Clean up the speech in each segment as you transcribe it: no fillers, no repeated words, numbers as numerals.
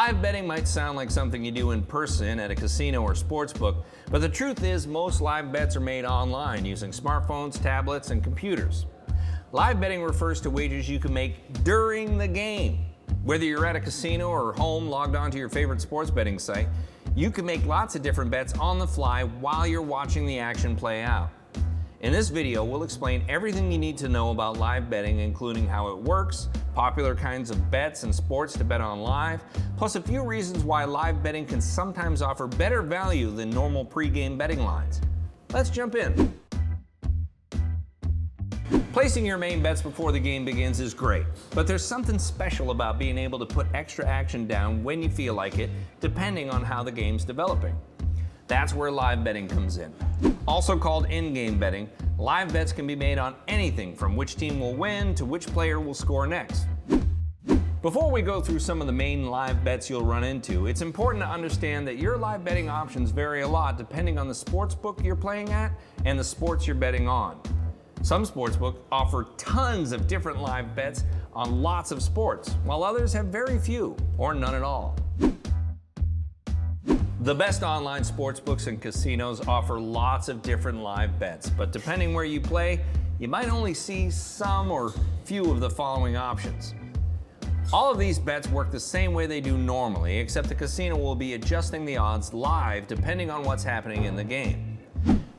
Live betting might sound like something you do in person at a casino or sportsbook, but the truth is most live bets are made online using smartphones, tablets, and computers. Live betting refers to wagers you can make during the game. Whether you're at a casino or home logged onto your favorite sports betting site, you can make lots of different bets on the fly while you're watching the action play out. In this video, we'll explain everything you need to know about live betting, including how it works, popular kinds of bets and sports to bet on live, plus a few reasons why live betting can sometimes offer better value than normal pre-game betting lines. Let's jump in. Placing your main bets before the game begins is great, but there's something special about being able to put extra action down when you feel like it, depending on how the game's developing. That's where live betting comes in. Also called in-game betting, live bets can be made on anything from which team will win to which player will score next. Before we go through some of the main live bets you'll run into, it's important to understand that your live betting options vary a lot depending on the sportsbook you're playing at and the sports you're betting on. Some sportsbooks offer tons of different live bets on lots of sports, while others have very few or none at all. The best online sportsbooks and casinos offer lots of different live bets, but depending where you play, you might only see some or few of the following options. All of these bets work the same way they do normally, except the casino will be adjusting the odds live depending on what's happening in the game.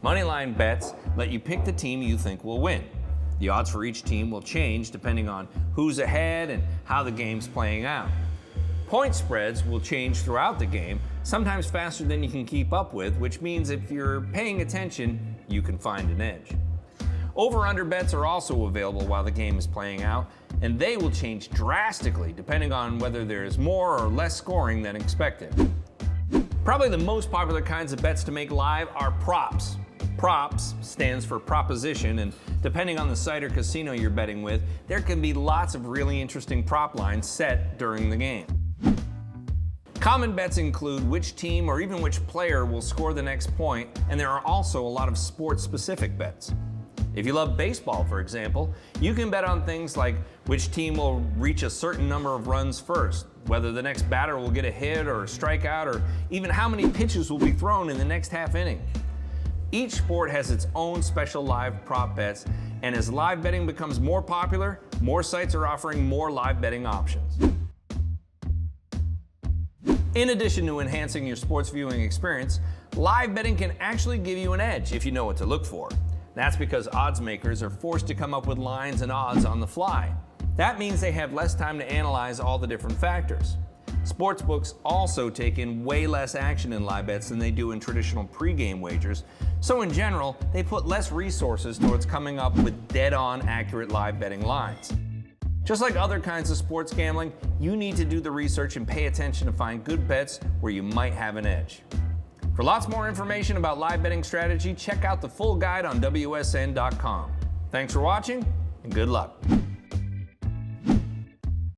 Moneyline bets let you pick the team you think will win. The odds for each team will change depending on who's ahead and how the game's playing out. Point spreads will change throughout the game, sometimes faster than you can keep up with, which means if you're paying attention, you can find an edge. Over-under bets are also available while the game is playing out, and they will change drastically depending on whether there is more or less scoring than expected. Probably the most popular kinds of bets to make live are props. Props stands for proposition, and depending on the site or casino you're betting with, there can be lots of really interesting prop lines set during the game. Common bets include which team or even which player will score the next point, and there are also a lot of sports-specific bets. If you love baseball, for example, you can bet on things like which team will reach a certain number of runs first, whether the next batter will get a hit or a strikeout, or even how many pitches will be thrown in the next half inning. Each sport has its own special live prop bets, and as live betting becomes more popular, more sites are offering more live betting options. In addition to enhancing your sports viewing experience, live betting can actually give you an edge if you know what to look for. That's because odds makers are forced to come up with lines and odds on the fly. That means they have less time to analyze all the different factors. Sportsbooks also take in way less action in live bets than they do in traditional pre-game wagers, so in general, they put less resources towards coming up with dead-on accurate live betting lines. Just like other kinds of sports gambling, you need to do the research and pay attention to find good bets where you might have an edge. For lots more information about live betting strategy, check out the full guide on WSN.com. Thanks for watching, and good luck.